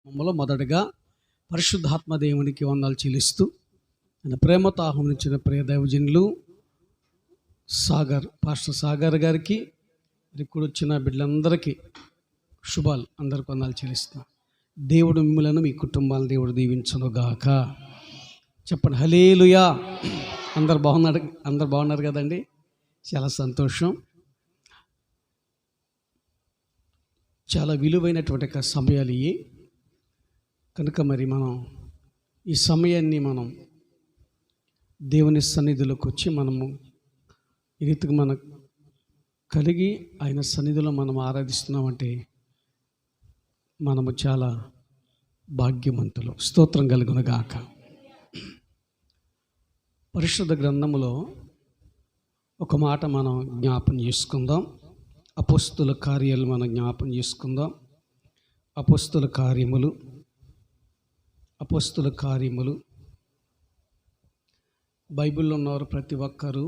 మమ్మల్ని మొదటగా పరిశుద్ధాత్మ దేవునికి వందనాలు చెల్లిస్తూ ఆయన ప్రేమతో ఆహ్వానించిన ప్రియ దైవజనులు పాస్టర్ సాగర్ గారికి ఇక్కడ వచ్చిన బిడ్డలందరికీ శుభాలు, అందరికి వందనాలు చెల్లిస్తున్నాను. దేవుడు మిమ్మలను మీ కుటుంబాలను దేవుడు దీవించును గాక. చెప్పండి హల్లెలూయా. అందరు బాగున్నారు కదండి. చాలా సంతోషం. చాలా విలువైనటువంటి సమయాలు ఇవి కనుక మరి మనం ఈ సమయాన్ని మనం దేవుని సన్నిధిలోకి వచ్చి మనము ఈ రీతికి మనం కలిగి ఆయన సన్నిధిలో మనం ఆరాధిస్తున్నామంటే మనము చాలా భాగ్యవంతులు. స్తోత్రం కలుగును గాక. పరిశుద్ధ గ్రంథములో ఒక మాట మనం జ్ఞాపం చేసుకుందాం. అపోస్తుల కార్యాలు మనం జ్ఞాపం చేసుకుందాం. అపోస్తుల కార్యములు బైబిల్లో ఉన్నవారు ప్రతి ఒక్కరూ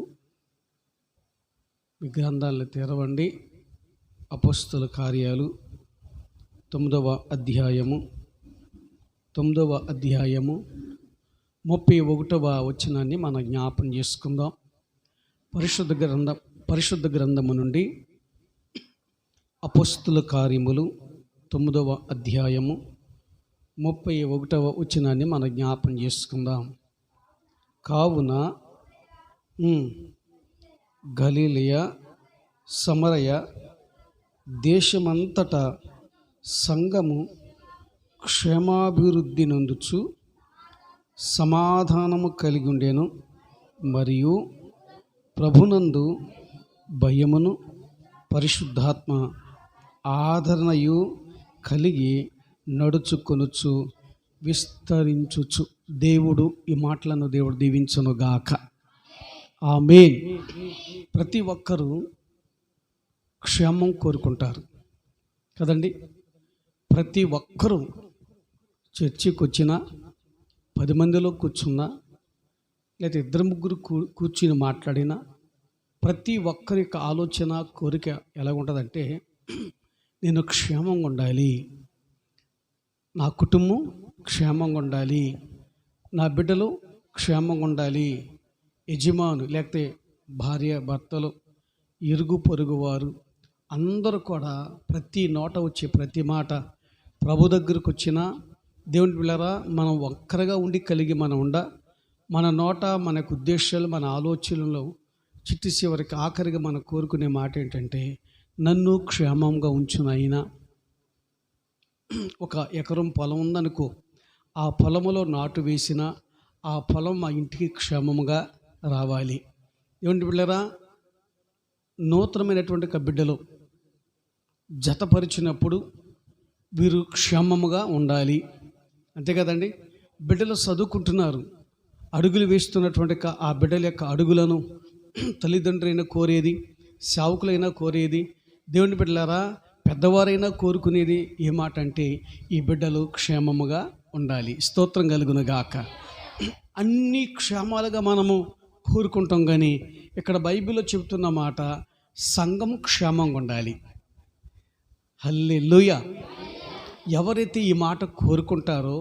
మీ గ్రంథాలను తెరవండి. అపోస్తుల కార్యాలు 9వ అధ్యాయము 31వ వచనాన్ని మనం జ్ఞాపం చేసుకుందాం. పరిశుద్ధ గ్రంథము నుండి అపోస్తుల కార్యములు 9వ అధ్యాయము 31వ వచనాన్ని మనం జ్ఞాపం చేసుకుందాం. కావున గలిలయ సమరయ దేశమంతటా సంఘము క్షేమాభివృద్ధి నొందుచు సమాధానము కలిగి ఉండెను. మరియు ప్రభునందు భయమును పరిశుద్ధాత్మ ఆదరణయు కలిగి నడుచుకొనుచు విస్తరించుచు. దేవుడు ఈ మాటలను దేవుడు దీవించును గాక. ఆమేన్. ప్రతి ఒక్కరూ క్షేమం కోరుకుంటారు కదండి. ప్రతి ఒక్కరూ చర్చికి వచ్చినా, 10 మందిలో కూర్చున్నా, లేదా 2-3 కూర్చుని మాట్లాడినా ప్రతి ఒక్కరి యొక్క ఆలోచన కోరిక ఎలా ఉంటుందంటే, నేను క్షేమంగా ఉండాలి, నా కుటుంబం క్షేమంగా ఉండాలి, నా బిడ్డలు క్షేమంగా ఉండాలి, యజమాను లేకపోతే భార్య భర్తలు ఇరుగు పొరుగు వారు అందరూ కూడా ప్రతి నోట వచ్చే ప్రతి మాట ప్రభు దగ్గరకు వచ్చినా, దేవుని పిల్లరా మనం ఒక్కరిగా ఉండి కలిగి మనం మన నోట మనకు ఉద్దేశాలు మన ఆలోచనలో చిట్టి చివరికి ఆఖరిగా మనం కోరుకునే మాట ఏంటంటే, నన్ను క్షేమంగా ఉంచునైనా. ఒక ఎకరం పొలం ఉందనుకో, ఆ పొలములో నాటు వేసిన ఆ పొలం మా ఇంటికి క్షేమముగా రావాలి. ఏమంటే బిడ్డరా, నూతనమైనటువంటి బిడ్డలు జతపరిచినప్పుడు వీరు క్షేమముగా ఉండాలి. అంతే కదండి. బిడ్డలు చదువుకుంటున్నారు, అడుగులు వేస్తున్నటువంటి ఆ బిడ్డల యొక్క అడుగులను తల్లిదండ్రులైనా కోరేది, సేవకులైనా కోరేది, దేవుని బిడ్డలారా పెద్దవారైనా కోరుకునేది ఏ మాట అంటే, ఈ బిడ్డలు క్షేమముగా ఉండాలి. స్తోత్రం కలుగును గాక. అన్ని క్షేమాలుగా మనము కోరుకుంటాం, కానీ ఇక్కడ బైబిల్లో చెబుతున్న మాట సంఘం క్షేమంగా ఉండాలి. హల్లెలూయా. ఎవరైతే ఈ మాట కోరుకుంటారో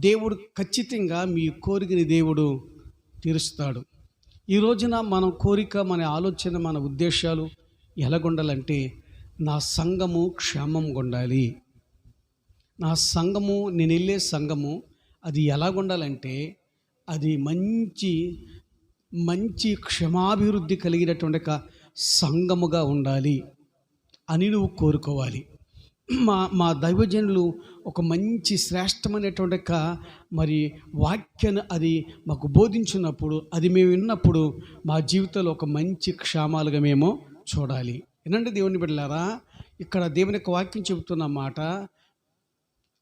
దేవుడు ఖచ్చితంగా మీ కోరికని దేవుడు తీరుస్తాడు. ఈ రోజున మన కోరిక, మన ఆలోచన, మన ఉద్దేశాలు ఎలాగుండాలంటే, నా సంఘము క్షేమంగా ఉండాలి. నా సంఘము, నేను వెళ్ళే సంఘము అది ఎలాగుండాలంటే, అది మంచి క్షేమాభివృద్ధి కలిగినటువంటి సంఘముగా ఉండాలి అని నువ్వు కోరుకోవాలి. మా దైవజనులు ఒక మంచి శ్రేష్టమైనటువంటి మరి వాక్యాన్ని అది మాకు బోధించినప్పుడు, అది మేము విన్నప్పుడు మా జీవితంలో ఒక మంచి క్షేమాలుగా మేము చూడాలి. ఏనంటే దేవుని బిడ్డలారా, ఇక్కడ దేవుని యొక్క వాక్యం చెబుతున్న మాట,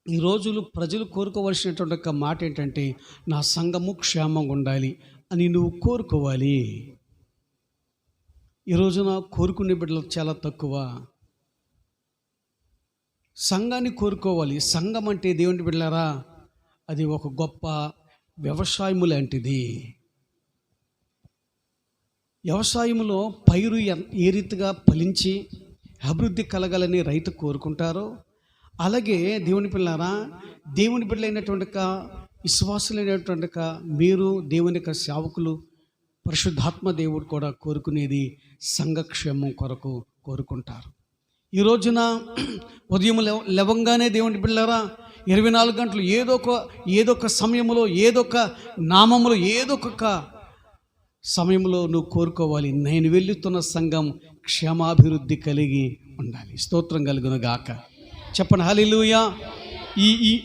ఈ రోజులు ప్రజలు కోరుకోవలసినటువంటి మాట ఏంటంటే, నా సంఘము క్షేమంగా ఉండాలి అని నువ్వు కోరుకోవాలి. ఈ రోజున కోరుకునే బిడ్డలు చాలా తక్కువ. సంఘాన్ని కోరుకోవాలి. సంఘం అంటే దేవుని బిడ్డలారా, అది ఒక గొప్ప వ్యవసాయము లాంటిది. వ్యవసాయంలో పైరు ఏ రీతిగా ఫలించి అభివృద్ధి కలగాలని రైతు కోరుకుంటారో, అలాగే దేవుని పిల్లారా, దేవుని బిడ్డలైనటువంటి విశ్వాసులైనటువంటి మీరు దేవుని యొక్క సేవకులు, పరిశుద్ధాత్మ దేవుడు కూడా కోరుకునేది సంఘక్షేమం కొరకు కోరుకుంటారు. ఈ రోజున ఉదయం లేవంగానే దేవుని బిడ్డలారా 24 గంటలు ఏదో ఒక సమయంలో, ఏదో ఒక నామములో, ఏదో ఒక సమయంలో నువ్వు కోరుకోవాలి, నేను వెళ్తున్న సంఘం క్షేమాభివృద్ధి కలిగి ఉండాలి. స్తోత్రం కలుగును గాక. చెప్పండి హల్లెలూయా.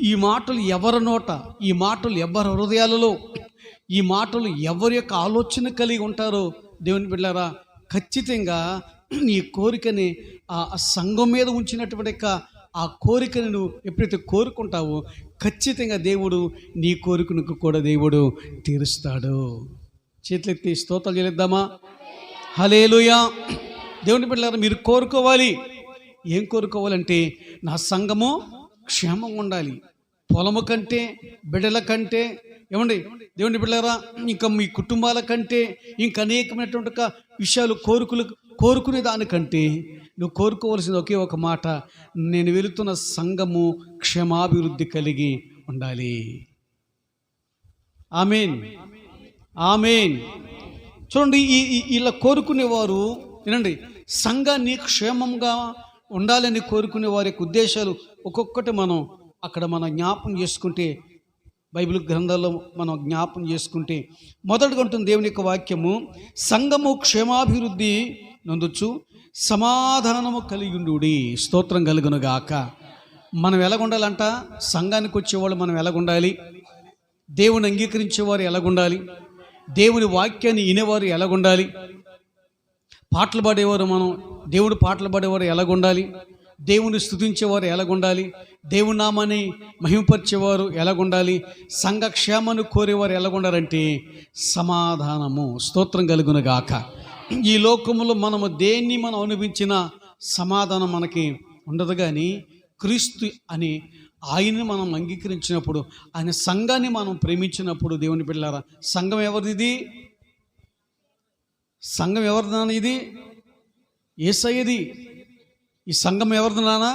ఈ మాటలు ఎవరి నోట, ఈ మాటలు ఎవరి హృదయాలలో, ఈ మాటలు ఎవరి యొక్క ఆలోచన కలిగి ఉంటారో దేవుని బిడ్డలారా, ఖచ్చితంగా నీ కోరికని ఆ సంఘం మీద ఉంచినటువంటి ఆ కోరికను నువ్వు ఎప్పుడైతే కోరుకుంటావో ఖచ్చితంగా దేవుడు నీ కోరికను కూడా దేవుడు తీరుస్తాడు. చేతులెత్తి స్తోత్రాలు చెల్లిద్దామా? హల్లెలూయా. దేవుని బిడ్డలారా, మీరు కోరుకోవాలి. ఏం కోరుకోవాలంటే నా సంఘము క్షేమంగా ఉండాలి. పొలము కంటే, బిడ్డల కంటే, ఏమండి దేవుని బిడ్డలారా, ఇంకా మీ కుటుంబాల కంటే, ఇంకా అనేకమైనటువంటి విషయాలు కోరుకునే దానికంటే నువ్వు కోరుకోవాల్సింది ఒకే ఒక మాట, నేను వెళుతున్న సంఘము క్షేమాభివృద్ధి కలిగి ఉండాలి. ఆమేన్, ఆమేన్. చూడండి, ఇలా కోరుకునేవారు వినండి, సంఘాన్ని క్షేమంగా ఉండాలని కోరుకునే వారి యొక్క ఉద్దేశాలు ఒక్కొక్కటి మనం జ్ఞాపం చేసుకుంటే, బైబిల్ గ్రంథాల్లో మనం జ్ఞాపం చేసుకుంటే, మొదటిగా ఉంటుంది దేవుని యొక్క వాక్యము, సంఘము క్షేమాభివృద్ధి నొందొచ్చు, సమాధానము కలిగి ఉండుడి. స్తోత్రం కలుగును గాక. మనం ఎలాగుండాలంట? సంఘానికి వచ్చేవాళ్ళు మనం ఎలాగుండాలి? దేవుని అంగీకరించేవారు ఎలాగుండాలి? దేవుని వాక్యాన్ని వినేవారు ఎలాగుండాలి? పాటలు పాడేవారు దేవుడు పాటలు పాడేవారు ఎలాగుండాలి? దేవుని స్తుతించేవారు ఎలాగుండాలి? దేవుని నామాన్ని మహిమపరిచేవారు ఎలాగుండాలి? సంఘ క్షేమాన్ని కోరేవారు ఎలాగుండాలంటే సమాధానము. స్తోత్రం కలుగును గాక. ఈ లోకములో మనము దేన్ని అనుభవించిన సమాధానం మనకి ఉండదు. కానీ క్రీస్తు అని ఆయన్ని మనం అంగీకరించినప్పుడు, ఆయన సంఘాన్ని మనం ప్రేమించినప్పుడు, దేవుని బిడ్డలారా, సంఘం ఎవరిది? సంఘం ఎవరిది? ఇది యేసయ్యది. ఈ సంఘం ఎవరిది నాన్న?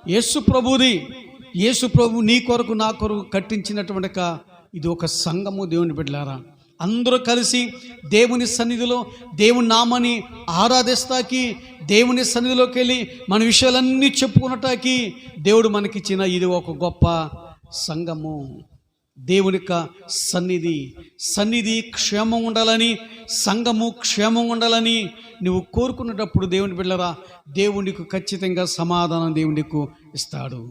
యేసు ప్రభుది. యేసు ప్రభు నీ కొరకు నా కొరకు కట్టించినటువంటి ఇది ఒక సంఘము. దేవుని బిడ్డలారా, అందరూ కలిసి దేవుని సన్నిధిలో దేవుని నామాన్ని ఆరాధిస్తాకి, దేవుని సన్నిధిలోకి వెళ్ళి మన విషయాలన్నీ చెప్పుకున్నటాకి దేవుడు మనకిచ్చిన ఇది ఒక గొప్ప సంఘము. దేవుని యొక్క సన్నిధి క్షేమం ఉండాలని, సంఘము క్షేమం ఉండాలని నువ్వు కోరుకునేటప్పుడు దేవుని బిడ్డలారా, దేవునికి ఖచ్చితంగా సమాధానం దేవునికి ఇస్తాడు.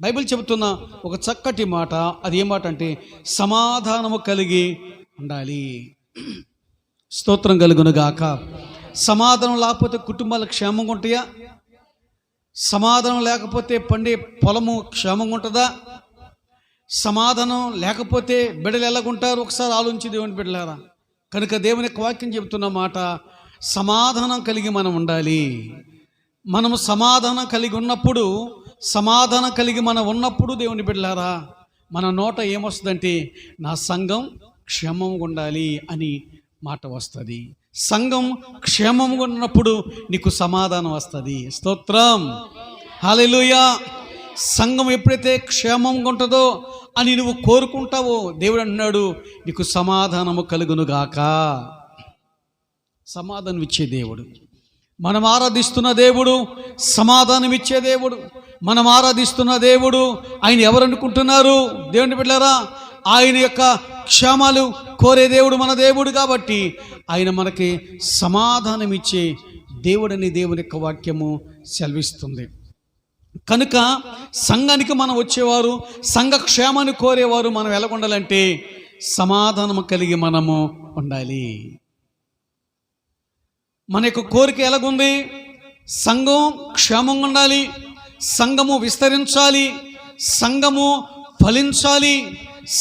బైబిల్ చెబుతున్న ఒక చక్కటి మాట, అది ఏ మాట అంటే సమాధానము కలిగి ఉండాలి. స్తోత్రం కలుగును గాక. సమాధానం లేకపోతే కుటుంబాలు క్షేమంగా ఉంటాయా? సమాధానం లేకపోతే పండే పొలము క్షేమంగా ఉంటుందా? సమాధానం లేకపోతే బిడ్డలు ఎలాగుంటారు? ఒకసారి ఆలోచించి దేవుని బిడ్డలారా. కనుక దేవుని వాక్యం చెబుతున్న మాట, సమాధానం కలిగి మనం ఉండాలి. మనము సమాధానం కలిగి ఉన్నప్పుడు దేవుని బిడ్డలారా, మన నోట ఏమొస్తుందంటే నా సంఘం క్షేమంగా ఉండాలి అని మాట వస్తుంది. సంఘం క్షేమంగా ఉన్నప్పుడు నీకు సమాధానం వస్తుంది. స్తోత్రం, హల్లెలూయా. సంఘం ఎప్పుడైతే క్షేమంగా ఉంటుందో అని నువ్వు కోరుకుంటావో దేవుడు అన్నాడు, నీకు సమాధానము కలుగును గాక. సమాధానం ఇచ్చే దేవుడు, మనం ఆరాధిస్తున్న దేవుడు సమాధానం ఇచ్చే దేవుడు. మనం ఆరాధిస్తున్న దేవుడు ఆయన ఎవరు అనుకుంటున్నారు? దేవుని బిడ్డలారా, ఆయన యొక్క క్షేమాలు కోరే దేవుడు మన దేవుడు. కాబట్టి ఆయన మనకి సమాధానం ఇచ్చే దేవుడని దేవుని యొక్క వాక్యము సెలవిస్తుంది. కనుక సంఘానికి మనం వచ్చేవారు, సంఘ క్షేమాన్ని కోరేవారు మనం ఎలా ఉండాలంటే సమాధానం కలిగి మనము ఉండాలి. మన యొక్క కోరిక ఎలాగుంది? సంఘం క్షేమంగా ఉండాలి, సంఘము విస్తరించాలి, సంఘము ఫలించాలి,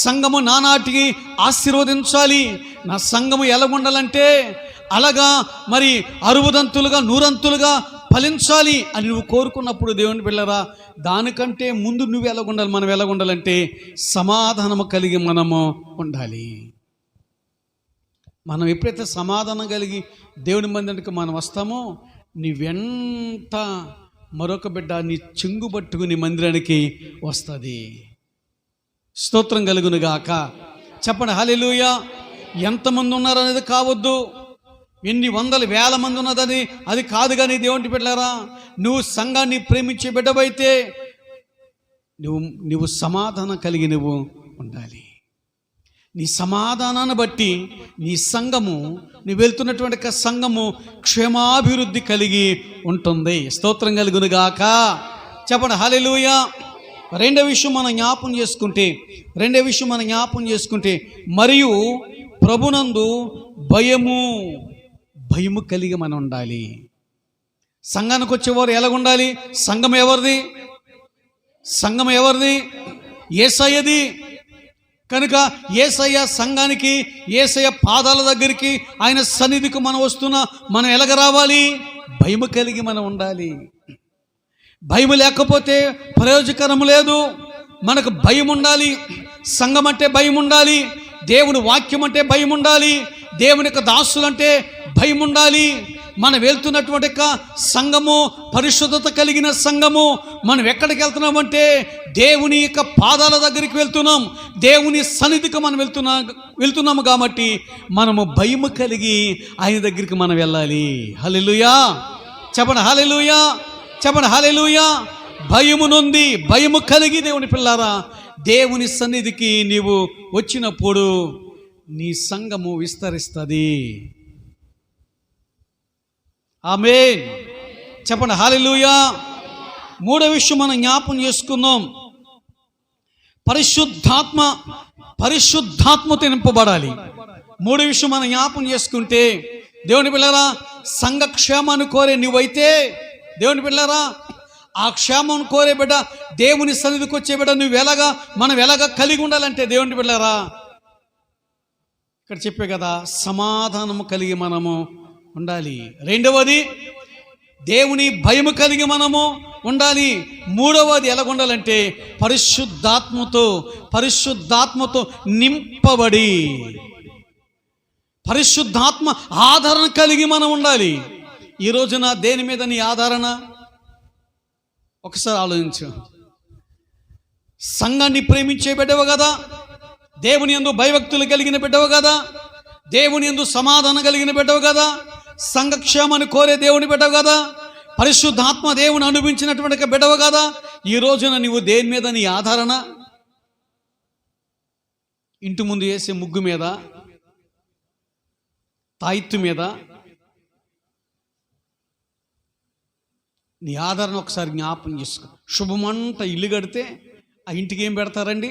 సంఘము నానాటికి ఆశీర్వదించాలి. నా సంఘము ఎలా ఉండాలంటే అలాగా మరి 60 100 ఫలించాలి అని నువ్వు కోరుకున్నప్పుడు దేవుని బిడ్డలారా, దానికంటే ముందు నువ్వు ఎలా ఉండాలి? మనం ఎలా ఉండాలంటే సమాధానము కలిగి మనము ఉండాలి. మనం ఎప్పుడైతే సమాధానం కలిగి దేవుని మందిరానికి మనం వస్తామో, నీ వెంట మరొక బిడ్డ నీ చెంగు పట్టుకుని మందిరానికి వస్తుంది. స్తోత్రం కలుగునుగాక. చెప్పండి హల్లెలూయా. ఎంతమంది ఉన్నారు అనేది కావద్దు, ఎన్ని వందల వేల మంది ఉన్నదని అది కాదు. కానీ దేవుని బిడ్డలారా, నువ్వు సంఘాన్ని ప్రేమించే బిడ్డవైతే నువ్వు సమాధానం కలిగి నువ్వు ఉండాలి. నీ సమాధానాన్ని బట్టి నీ సంఘము, నువ్వు వెళ్తున్నటువంటి సంఘము క్షేమాభివృద్ధి కలిగి ఉంటుంది. స్తోత్రం కలుగునుగాక. చెప్పండి హల్లెలూయా. రెండో విషయం మనం జ్ఞాపం చేసుకుంటే మరియు ప్రభునందు భయము కలిగి మనం ఉండాలి. సంఘానికి వచ్చేవారు ఎలాగుండాలి? సంఘం ఎవరిది? యేసయ్యది. కనుక యేసయ్య సంఘానికి, యేసయ్య పాదాల దగ్గరికి, ఆయన సన్నిధికి మనం ఎలాగ రావాలి? భయము కలిగి మనం ఉండాలి. భయం లేకపోతే ప్రయోజకరం లేదు. మనకు భయం ఉండాలి. సంఘం అంటే భయం ఉండాలి. దేవుని వాక్యం అంటే భయం ఉండాలి. దేవుని యొక్క దాసులంటే భయం ఉండాలి. మనం వెళ్తున్నటువంటి సంఘము పరిశుద్ధత కలిగిన సంఘము. మనం ఎక్కడికి వెళ్తున్నామంటే దేవుని యొక్క పాదాల దగ్గరికి వెళ్తున్నాం, దేవుని సన్నిధికి మనం వెళ్తున్నాము. కాబట్టి మనము భయము కలిగి ఆయన దగ్గరికి మనం వెళ్ళాలి. హల్లెలూయా. చెప్పండి హల్లెలూయా. చెప్పండి హల్లెలూయా. భయము కలిగి దేవుని పిల్లారా, దేవుని సన్నిధికి నీవు వచ్చినప్పుడు నీ సంఘము విస్తరిస్తుంది. ఆమేన్. చెప్పండి హల్లెలూయా. మూడో విషయం మనం జ్ఞాపం చేసుకుందాం. పరిశుద్ధాత్మతో నింపబడాలి. మూడో విషయం మనం జ్ఞాపం చేసుకుంటే, దేవుని పిల్లరా, సంఘ క్షేమాన్ని కోరే నువ్వైతే, దేవుని పిల్లరా, ఆ క్షేమం కోరే బిడ్డ, దేవుని సన్నిధికి వచ్చే బిడ్డ మనం ఎలాగా కలిగి ఉండాలంటే, దేవుని బిడ్డలారా, ఇక్కడ చెప్పే కదా, సమాధానము కలిగి మనము ఉండాలి. రెండవది దేవుని భయము కలిగి మనము ఉండాలి. మూడవది ఎలాగ ఉండాలంటే పరిశుద్ధాత్మతో నింపబడి, పరిశుద్ధాత్మ ఆదరణ కలిగి మనం ఉండాలి. ఈ రోజున దేని మీద నీ ఆదరణ? ఒకసారి ఆలోచించు. సంఘాన్ని ప్రేమించే బిడ్డవు కదా, దేవుని యందు భయభక్తులు కలిగిన బిడ్డవు కదా, దేవుని యందు సమాధానం కలిగిన బిడ్డవు కదా, సంఘక్షేమాన్ని కోరే దేవుని బిడ్డవు కదా, పరిశుద్ధాత్మ దేవుని అనుభవించినటువంటి బిడ్డవు కదా. ఈ రోజున నువ్వు దేని మీద నీ ఆదరణ? ఇంటి ముందు వేసే ముగ్గు మీద, తాయిత్తు మీద నీ ఆదరణ ఒకసారి జ్ఞాపం చేసుకో. శుభమంట ఇల్లు కడితే ఆ ఇంటికి ఏం పెడతారండి?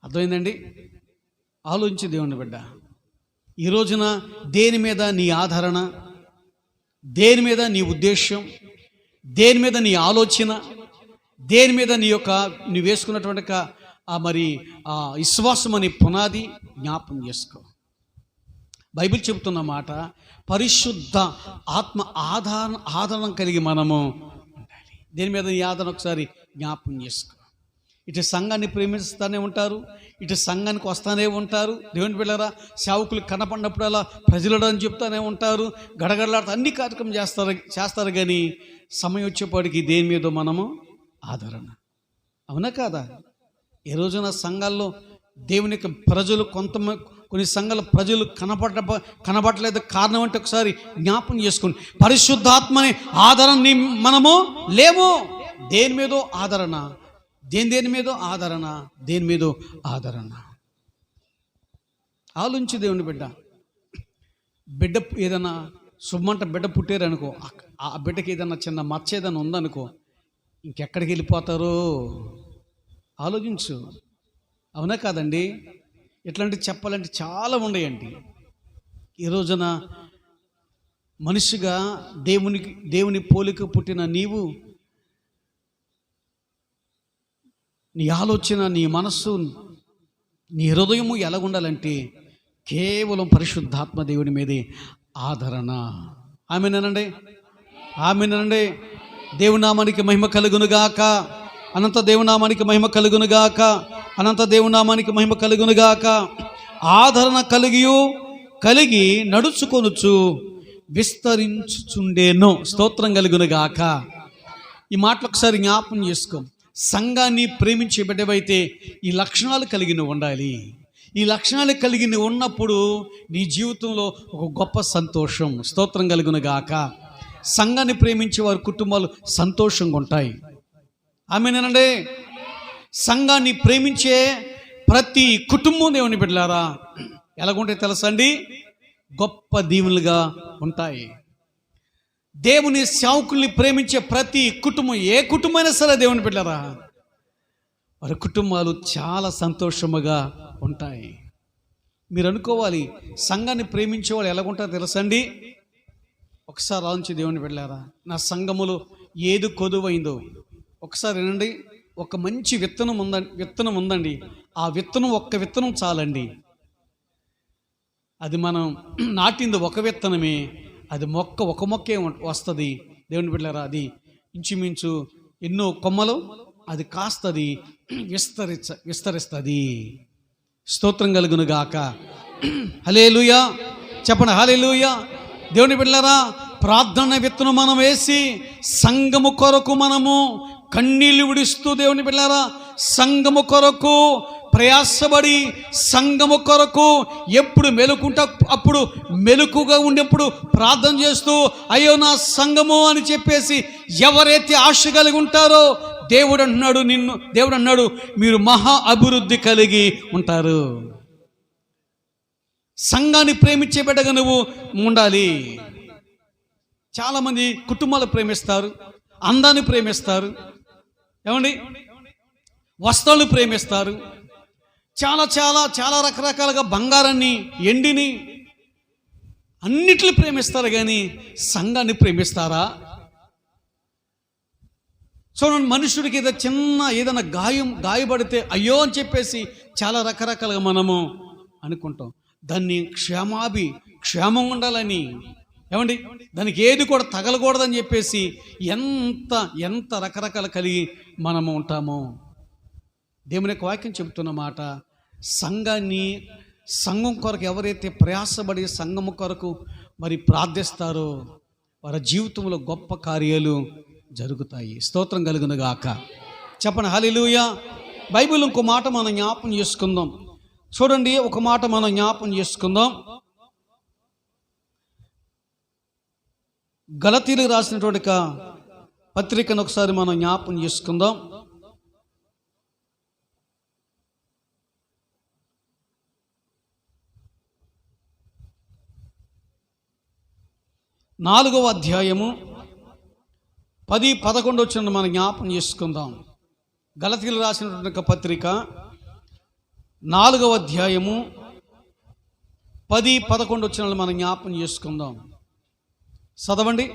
అర్థమైందండి? ఆలోచించి దేవుని బిడ్డ, ఈ రోజున దేని మీద నీ ఆదరణ, దేని మీద నీ ఉద్దేశం, దేని మీద నీ ఆలోచన, దేని మీద నువ్వు వేసుకున్నటువంటి ఆ విశ్వాసం అనే పునాది జ్ఞాపం చేసుకో. బైబిల్ చెబుతున్న మాట, పరిశుద్ధ ఆత్మ ఆదరణ కలిగి మనము ఉండాలి. దేని మీద నీ ఆదరణ ఒకసారి జ్ఞాపం చేసుకో. ఇటు సంఘాన్ని ప్రేమిస్తూనే ఉంటారు, ఇటు సంఘానికి వస్తూనే ఉంటారు. దేవుని బిడ్డలారా, సేవకులు కనపడినప్పుడు అలా ప్రజలు అని చెప్తూనే ఉంటారు, గడగడలాడుతూ అన్ని కార్యక్రమం చేస్తారు. కానీ సమయం వచ్చేప్పటికి దేని మీద మనము ఆదరణ? అవునా కాదా? ఈ రోజున సంఘాల్లో దేవుని యొక్క ప్రజలు కొన్ని సంఘాల ప్రజలు కనపడలేదు. కారణం అంటే ఒకసారి జ్ఞాపం చేసుకోండి. పరిశుద్ధాత్మని ఆదరణ మనము లేము. దేని మీదో ఆదరణ, దేని మీదో ఆదరణ, దేని మీదో ఆదరణ. ఆలోచించి దేవుని బిడ్డ ఏదైనా శుభమంట బిడ్డ పుట్టారనుకో, ఆ బిడ్డకి ఏదైనా చిన్న మచ్చ ఏదైనా ఉందనుకో, ఇంకెక్కడికి వెళ్ళిపోతారో ఆలోచించు. అవునా కాదండి? ఇట్లాంటివి చెప్పాలంటే చాలా ఉన్నాయండి. ఈ రోజున మనిషిగా దేవుని పోలిక పుట్టిన నీవు, నీ ఆలోచన, నీ మనస్సు, నీ హృదయము ఎలాగుండాలంటే కేవలం పరిశుద్ధాత్మ దేవుని మీదే ఆదరణ. ఆమేనండి, ఆమేనండి. దేవునామానికి మహిమ కలుగునుగాక. అనంత దేవునామానికి మహిమ కలుగునుగాక. అనంత దేవునామానికి మహిమ కలుగునుగాక. ఆదరణ కలిగి నడుచుకొనుచు విస్తరించుచుండేను. స్తోత్రం కలుగునుగాక. ఈ మాటలు ఒకసారి జ్ఞాపకం చేసుకో. సంఘాన్ని ప్రేమించే బిడ్డవైతే ఈ లక్షణాలు కలిగి నువ్వు ఉండాలి. ఈ లక్షణాలు కలిగి నువ్వు ఉన్నప్పుడు నీ జీవితంలో ఒక గొప్ప సంతోషం, స్తోత్రం కలుగును గాక. సంఘాన్ని ప్రేమించే వారి కుటుంబాలు సంతోషంగా ఉంటాయి. ఆమేనండి. సంఘాన్ని ప్రేమించే ప్రతి కుటుంబం దేవుని బిడ్డలారా ఎలాగుంటే తెలుసండి, గొప్ప దీవులుగా ఉంటాయి. దేవుని సేవకుల్ని ప్రేమించే ప్రతి కుటుంబం, ఏ కుటుంబమైనా సరే దేవుని బిడ్డలారా, వారి కుటుంబాలు చాలా సంతోషముగా ఉంటాయి. మీరు అనుకోవాలి, సంఘాన్ని ప్రేమించే వాళ్ళు ఎలాగుంటారో తెలుసండి. ఒకసారి ఆలోచించి దేవుని బిడ్డలారా, నా సంఘములో ఏది కొదువైందో ఒకసారి వినండి. ఒక మంచి విత్తనం ఉందండి. ఆ విత్తనం, ఒక్క విత్తనం చాలండి. అది మనం నాటింది ఒక విత్తనమే, అది ఒక మొక్కే వస్తుంది. దేవుని బిడ్డలారా, అది ఇంచుమించు ఎన్నో కొమ్మలు అది కాస్తది, విస్తరిస్తుంది. స్తోత్రం కలుగును గాక. హల్లెలూయా చెప్పండి, హల్లెలూయా. దేవుని బిడ్డలారా, ప్రార్థన విత్తనం మనం వేసి సంఘము కొరకు మనము కన్నీళ్లు విడుస్తూ, దేవుని బిడ్డలారా, సంఘము కొరకు ప్రయాసపడి, సంఘము కొరకు ఎప్పుడు మెలుకుంటా అప్పుడు మెలుకుగా ఉండేప్పుడు ప్రార్థన చేస్తూ, అయ్యో నా సంఘము అని చెప్పేసి ఎవరైతే ఆశ కలిగి ఉంటారో దేవుడు అన్నాడు మీరు మహా అభివృద్ధి కలిగి ఉంటారు. సంఘాన్ని ప్రేమించే బిడ్డగా నువ్వు ఉండాలి. చాలామంది కుటుంబాలు ప్రేమిస్తారు, అందాన్ని ప్రేమిస్తారు, ఏమండి, వస్త్రాలు ప్రేమిస్తారు, చాలా చాలా చాలా రకరకాలుగా బంగారాన్ని, ఎండిని, అన్నిటిని ప్రేమిస్తారు. కానీ సంఘాన్ని ప్రేమిస్తారా? చూడండి, మనుషుడికి ఏదైనా గాయపడితే అయ్యో అని చెప్పేసి చాలా రకరకాలుగా మనము అనుకుంటాం. దాన్ని క్షేమం ఉండాలని, ఏమండి, దానికి ఏది కూడా తగలకూడదని చెప్పేసి ఎంత రకరకాలు కలిగి మనము ఉంటాము. దేవుని యొక్క వాక్యం చెబుతున్న మాట, సంఘం కొరకు ఎవరైతే ప్రయాసపడి సంఘము కొరకు మరి ప్రార్థిస్తారో వారి జీవితంలో గొప్ప కార్యాలు జరుగుతాయి. స్తోత్రం కలుగును గాక. చెప్పండి హల్లెలూయా. బైబిల్ ఇంకో మాట మనం జ్ఞాపకం చేసుకుందాం. చూడండి, ఒక మాట మనం జ్ఞాపకం చేసుకుందాం. గలతీయులకు రాసినటువంటి పత్రికను ఒకసారి మనం జ్ఞాపకం చేసుకుందాం. నాలుగవ అధ్యాయము 10-11 వచ్చిన మనం జ్ఞాపకం చేసుకుందాం. గలతీయులకు రాసినటువంటి పత్రిక 4వ అధ్యాయము 10-11 వచ్చిన మనం జ్ఞాపకం చేసుకుందాం. చదవండి.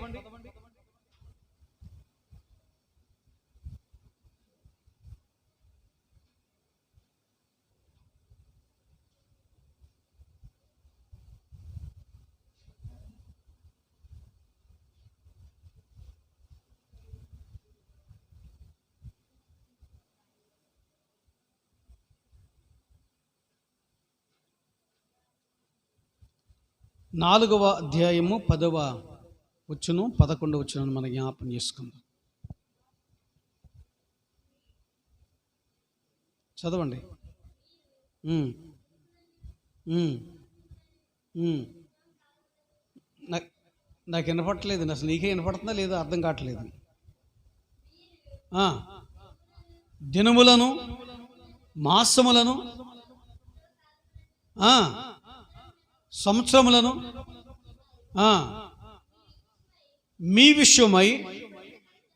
నాలుగవ అధ్యాయము 10వ వచ్చును 11 వచ్చును మన జ్ఞాపకం చేసుకుందాం. చదవండి. నాకు వినపడట్లేదు, అసలు నీకే వినపడుతుందా లేదా అర్థం కావట్లేదు. దినములను, మాసములను, సంవత్సరములను మీ విషయమై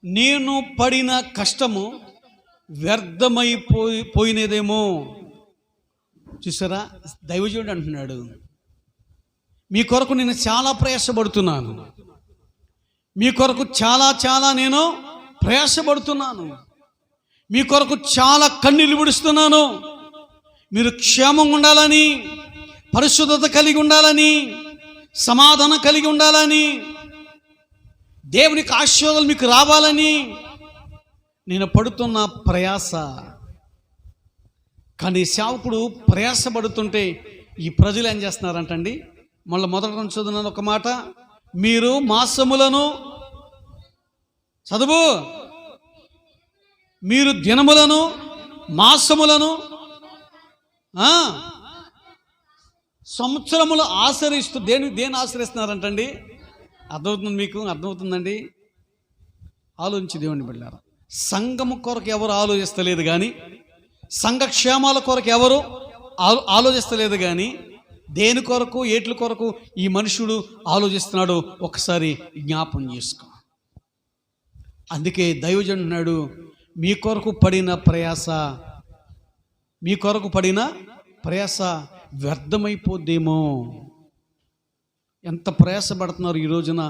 నేను పడిన కష్టము వ్యర్థమైపోయినదేమో. చూసారా, దైవజనుడు అంటున్నాడు, మీ కొరకు నేను చాలా ప్రయాసపడుతున్నాను, మీ కొరకు చాలా చాలా నేను ప్రయాసపడుతున్నాను, మీ కొరకు చాలా కన్నీళ్లు విడుస్తున్నాను. మీరు క్షేమంగా ఉండాలని, పరిశుద్ధత కలిగి ఉండాలని, సమాధానం కలిగి ఉండాలని, దేవునికి ఆశీర్వాదాలు మీకు రావాలని నేను పడుతున్న ప్రయాస. కానీ సేవకుడు ప్రయాసపడుతుంటే ఈ ప్రజలు ఏం చేస్తున్నారంటండి, మొదట చదువున్నాను ఒక మాట, మీరు మాసములను చదువు మీరు దినములను మాసములను సంవత్సరములు ఆచరిస్తూ దేని ఆచరిస్తున్నారంటండి? అర్థమవుతుంది మీకు? అర్థమవుతుందండి? ఆలోచించి దేవుని బిడ్డలారా, సంఘము కొరకు ఎవరు ఆలోచిస్తలేదు కానీ, సంఘక్షేమాల కొరకు ఎవరు ఆలోచిస్తలేదు కానీ, దేని కొరకు ఏట్ల కొరకు ఈ మనుషుడు ఆలోచిస్తున్నాడో ఒకసారి జ్ఞాపం చేసుకో. అందుకే దైవజనుడు, మీ కొరకు పడిన ప్రయాస వ్యర్థమైపోద్దేమో. ఎంత ప్రయాసపడుతున్నారు ఈ రోజున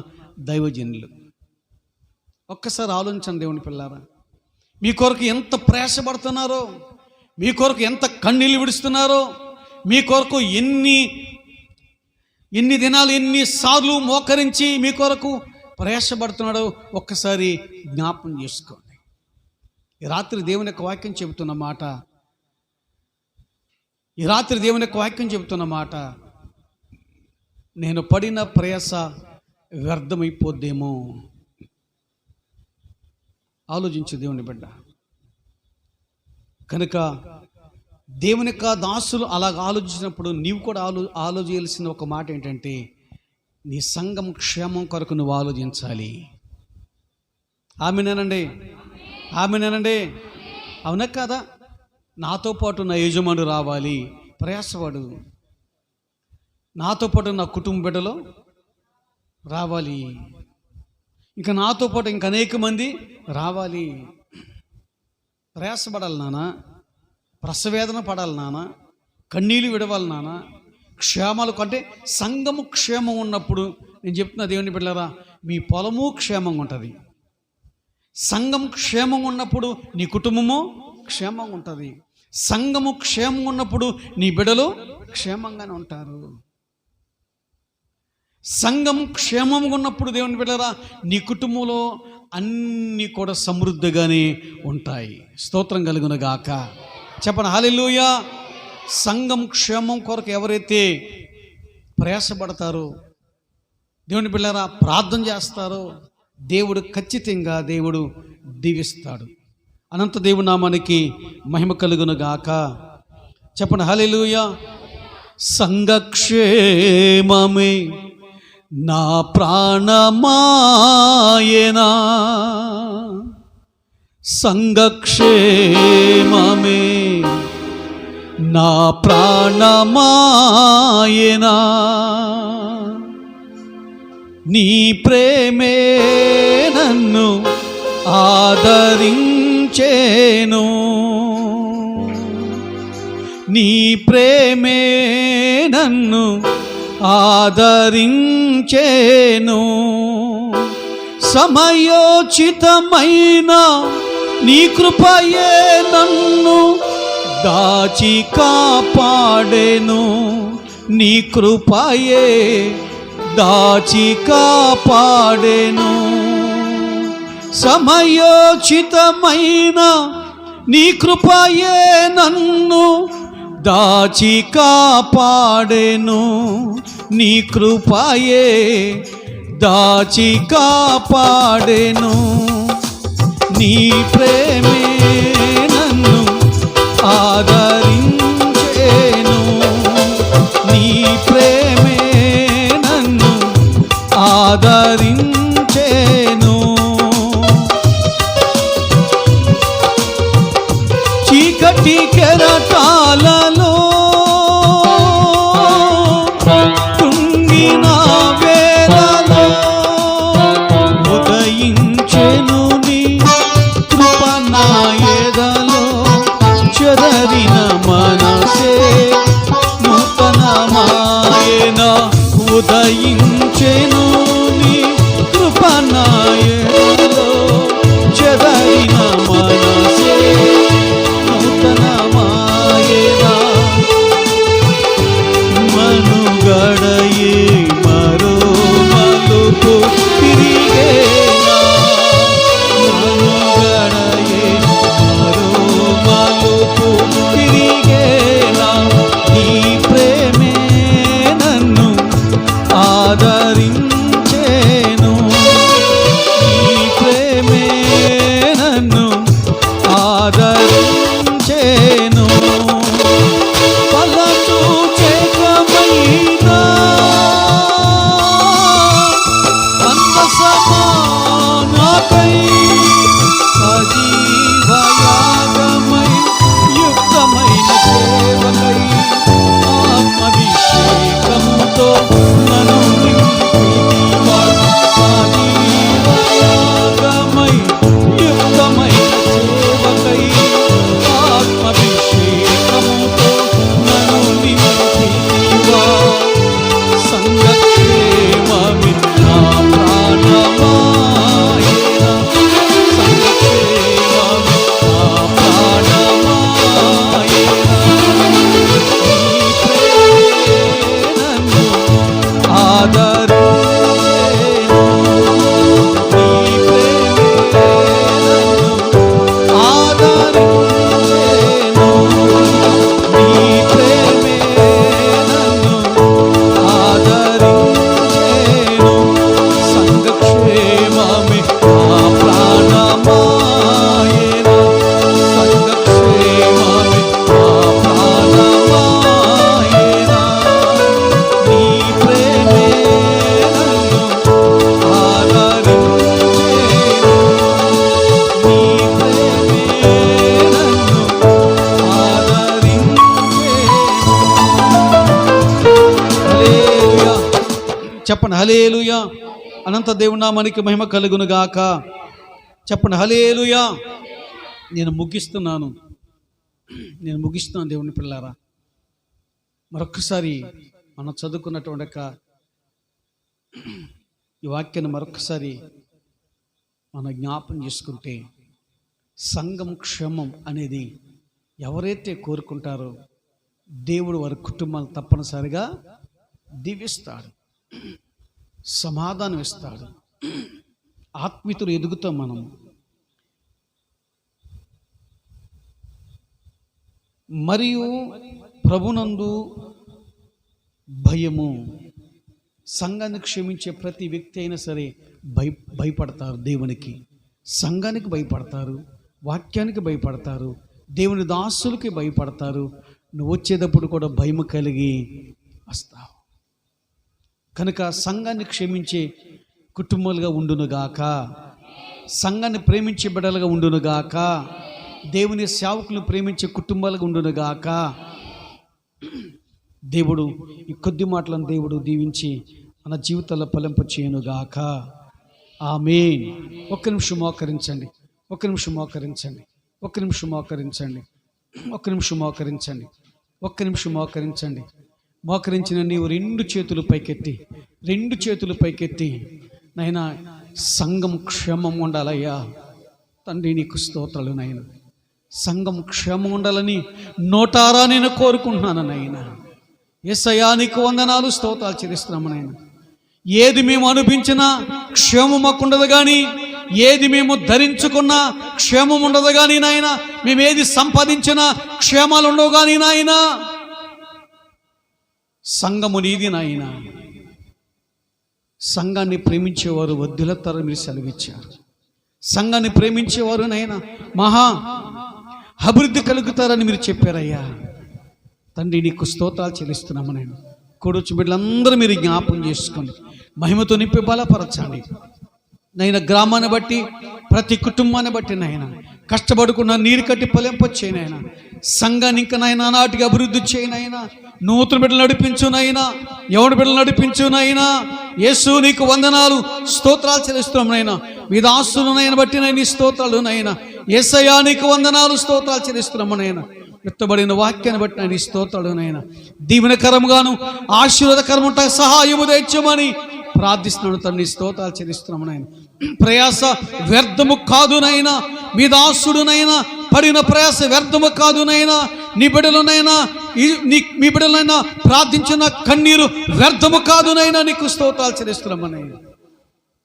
దైవజనులు. ఒక్కసారి ఆలోచించండి దేవుని పిల్లారా, మీ కొరకు ఎంత ప్రయాసపడుతున్నారో, మీ కొరకు ఎంత కన్నీళ్ళు విడుస్తున్నారో, మీ కొరకు ఎన్ని దినాలు ఎన్నిసార్లు మోకరించి మీ కొరకు ప్రయాసపడుతున్నాడో ఒక్కసారి జ్ఞాపం చేసుకోండి. ఈ రాత్రి దేవుని యొక్క వాక్యం చెబుతున్న మాట, నేను పడిన ప్రయాస వ్యర్థమైపోద్దేమో. ఆలోచించు దేవుని బిడ్డ. కనుక దేవుని యొక్క దాసులు అలాగ ఆలోచించినప్పుడు నీవు కూడా ఆలోచించాల్సిన ఒక మాట ఏంటంటే, నీ సంఘం క్షేమం కొరకు నువ్వు ఆలోచించాలి. ఆమెనేనండి? అవునా కదా? నాతో పాటు నా యజమానుడు రావాలి, ప్రయాసపడు. నాతో పాటు నా కుటుంబ బిడ్డలో రావాలి, ఇంకా నాతో పాటు ఇంక అనేక మంది రావాలి. ప్రయాసపడాలి నాన్న, ప్రసవేదన పడాలి నాన్న, కన్నీళ్ళు విడవాలి నాన్న. క్షేమాలు అంటే సంఘము క్షేమం ఉన్నప్పుడు, నేను చెప్తున్నా దేవుని బిడ్డలారా, మీ పొలము క్షేమంగా ఉంటుంది. సంఘం క్షేమంగా ఉన్నప్పుడు నీ కుటుంబము క్షేమంగా ఉంటుంది. సంఘము క్షేమంగా ఉన్నప్పుడు నీ బిడ్డలు క్షేమంగానే ఉంటారు. సంఘం క్షేమంగా ఉన్నప్పుడు దేవుని బిడ్డలారా, నీ కుటుంబంలో అన్నీ కూడా సమృద్ధిగానే ఉంటాయి. స్తోత్రం కలుగును గాక. చెప్పండి హల్లెలూయా. సంఘం క్షేమం కొరకు ఎవరైతే ప్రయాసపడతారో, దేవుని బిడ్డలారా ప్రార్థన చేస్తారో, దేవుడు ఖచ్చితంగా దీవిస్తాడు. అనంత దేవుని నామానికి మహిమ కలుగును గాక. చెప్పండి హల్లెలూయా. సంఘక్షేమమే నా ప్రాణమాయనా, సంఘక్షేమమే నా ప్రాణమాయనా, నీ ప్రేమే నన్ను ఆదరించేను, నీ ప్రేమే నన్ను ఆదరించేను, సమయోచితమైన నీ కృపయే నన్ను దాచి కాపాడెను, నీ కృపయే దాచి కాపాడెను, సమయోచితమైన నీ కృపయే నన్ను దాచి కాపాడెను, నీ కృపయే దాచి కాపాడెను, నీ ప్రేమే నన్ను ఆదరించేను, నీ ప్రేమే నన్ను ఆదరించేను, చీకటి కెరటాలలో కుంగిన వేళలో ఉదయించెను నీ కృప నా ఎదలో, చెదరిన మనసే నూతనమాయన, ఉదయించెను నీ కృప నా ఎదలో, చెదరిన మనసే నూతనమాయన, మనుగడయే మరో మలుపు తిరిగేనా, మనుగడయే మరో మలుపు తిరిగేనా, నీ ప్రేమే నన్ను ఆదరించేను, చెప్పండి హల్లెలూయా. అనంత దేవుని నామానికి మహిమ కలుగును గాక. చెప్పండి హల్లెలూయా. నేను ముగిస్తున్నాను దేవుని పిల్లారా. మరొక్కసారి మనం చదువుకున్నటువంటి ఈ వాక్యాన్ని మరొకసారి మనం జ్ఞాపం చేసుకుంటే, సంఘం క్షేమం అనేది ఎవరైతే కోరుకుంటారో దేవుడు వారి కుటుంబాలు తప్పనిసరిగా దీవిస్తాడు, సమాధానం ఇస్తాడు. ఆత్మీయులు ఎదుగుతాం మనం. మరియు ప్రభునందు భయము. సంఘాన్ని క్షమించే ప్రతి వ్యక్తి అయినా సరే భయపడతారు దేవునికి, సంఘానికి భయపడతారు, వాక్యానికి భయపడతారు, దేవుని దాసులకి భయపడతారు. నువ్వు వచ్చేటప్పుడు కూడా భయం కలిగి వస్తావు. కనుక సంఘాన్ని క్షమించే కుటుంబాలుగా ఉండునుగాక, సంఘాన్ని ప్రేమించే బిడ్డలుగా ఉండునుగాక, దేవుని సేవకులను ప్రేమించే కుటుంబాలుగా ఉండునుగాక. దేవుడు ఈ కొద్ది మాటలను దేవుడు దీవించి మన జీవితాల్లో ఫలింప చేయనుగాక. ఆమేన్. ఒక్క నిమిషం మోకరించండి, ఒక్క నిమిషం మోకరించండి, ఒక్క నిమిషం మోకరించండి, ఒక్క నిమిషం మోకరించండి, ఒక్క నిమిషం మోకరించండి. మోకరించిన నీవు రెండు చేతులు పైకెత్తి నాయనా సంఘం క్షేమం ఉండాలయ్యా తండ్రి, నీకు స్తోత్రాలు నాయన. సంఘం క్షేమం ఉండాలని నోటారా నేను కోరుకుంటున్నాను నాయన. యేసయ్యా నీకు వందనాలు, స్తోత్రాలు చెల్లిస్తున్నాము నాయన. ఏది మేము అనుభవించినా క్షేమం మాకు ఉండదు కానీ, ఏది మేము ధరించుకున్నా క్షేమం ఉండదు కానీ నాయన, మేము ఏది సంపాదించినా క్షేమాలు ఉండవు కానీ నాయన. సంఘము నీది నాయన. సంఘాన్ని ప్రేమించేవారు వద్దులతారని మీరు సెలవిచ్చారు. సంఘాన్ని ప్రేమించేవారు నాయన మహా అభివృద్ధి కలుగుతారని మీరు చెప్పారయ్యా తండ్రి. నీకు స్తోత్రాలు చెల్లిస్తున్నాము నేను. కూడొచ్చు బిడ్డలందరూ మీరు జ్ఞాపం చేసుకోండి, మహిమతో నింపి బలపరచండి నైనా. గ్రామాన్ని బట్టి ప్రతి కుటుంబాన్ని బట్టి నాయన కష్టపడుకున్న నీరు కట్టి ఫలింపచేయనైనా. సంఘాన్ని ఇంకా నాయన నాటికి అభివృద్ధి చేయనైనా. నూతన బిడ్డలు నడిపించునైనా, ఎవరి బిడ్డలు నడిపించునైనా. యేసు నీకు వందనాలు, స్తోత్రాలు చెల్లిస్తున్నాం నైనా. మీ దాసులనైనా బట్టి నైనా స్తోత్రాలు నైనా. యేసయ్యా నీకు వందనాలు, స్తోత్రాలు చెల్లిస్తున్నాము నైనా. ఎత్తబడిన వాక్యాన్ని బట్టి నేను స్తోత్రాలు నైనా. దీవెనకరముగాను ఆశీర్వాదకరము ఉంటా సహాయము తెచ్చమని ప్రార్థిస్తున్నాను తండ్రి. స్తోత్రాలు చెల్లిస్తున్నాము నాయన. ప్రయాస వ్యర్థము కాదునైనా, మీ దాసుడునైనా పడిన ప్రయాస వ్యర్థము కాదునైనా. నీ బిడ్డలనైనా మీ బిడ్డలైనా ప్రార్థించిన కన్నీరు వ్యర్థము కాదునైనా. నీకు స్తోత్రాలు చెల్లిస్తున్నాము నాయన.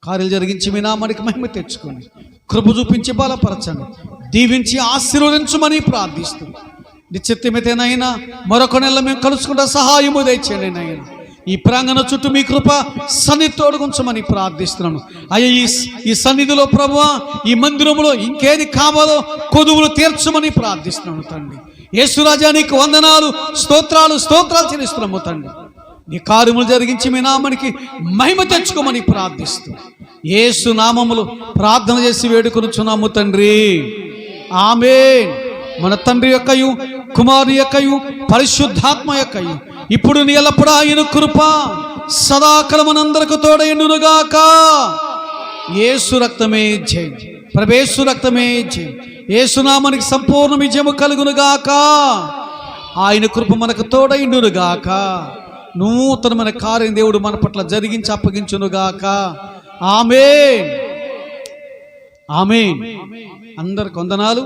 కార్యాలు జరిగించి మీ నామానికి మహిమ తెచ్చుకోండి, కృప చూపించి బలపరచండి, దీవించి ఆశీర్వదించమని ప్రార్థిస్తూ నిశ్చితమైతేనైనా మరొక నెల మేము కలుసుకుంటా సహాయము దయచేయండి నాయన. ఈ ప్రాంగణ చుట్టూ మీ కృప సన్నిధి తోడుగుంచమని ప్రార్థిస్తున్నాను అయ్యా. ఈ సన్నిధిలో ప్రభువా, ఈ మందిరంలో ఇంకేది కావాలో కొదువులు తీర్చమని ప్రార్థిస్తున్నాను తండ్రి. యేసురాజా నీకు వందనాలు, స్తోత్రాలు చెల్లిస్తున్నాము తండ్రి. నీ కార్యములు జరిగించి మీ నామానికి మహిమ తెచ్చుకోమని ప్రార్థిస్తూ యేసు నామములో ప్రార్థన చేసి వేడుకొనుచున్నాము తండ్రి. ఆమేన్. మన తండ్రి యొక్కయు కుమారుని యొక్కయు పరిశుద్ధాత్మ యొక్కయు ఇప్పుడు నీ ఎల్లప్పుడూ ఆయన కృప సదాకాలం మనందరికి తోడైండునుగాక. యేసు రక్తమే జయం, ప్రభేసు రక్తమే జయం. యేసు నామానికి సంపూర్ణ విజయము కలుగునుగాక. ఆయన కృప మనకు తోడైండునుగాక. నూతనమైన కార్యం దేవుడు మన పట్ల జరిగించి అప్పగించునుగాక. ఆమేన్. ఆమేన్. అందరికి వందనాలు.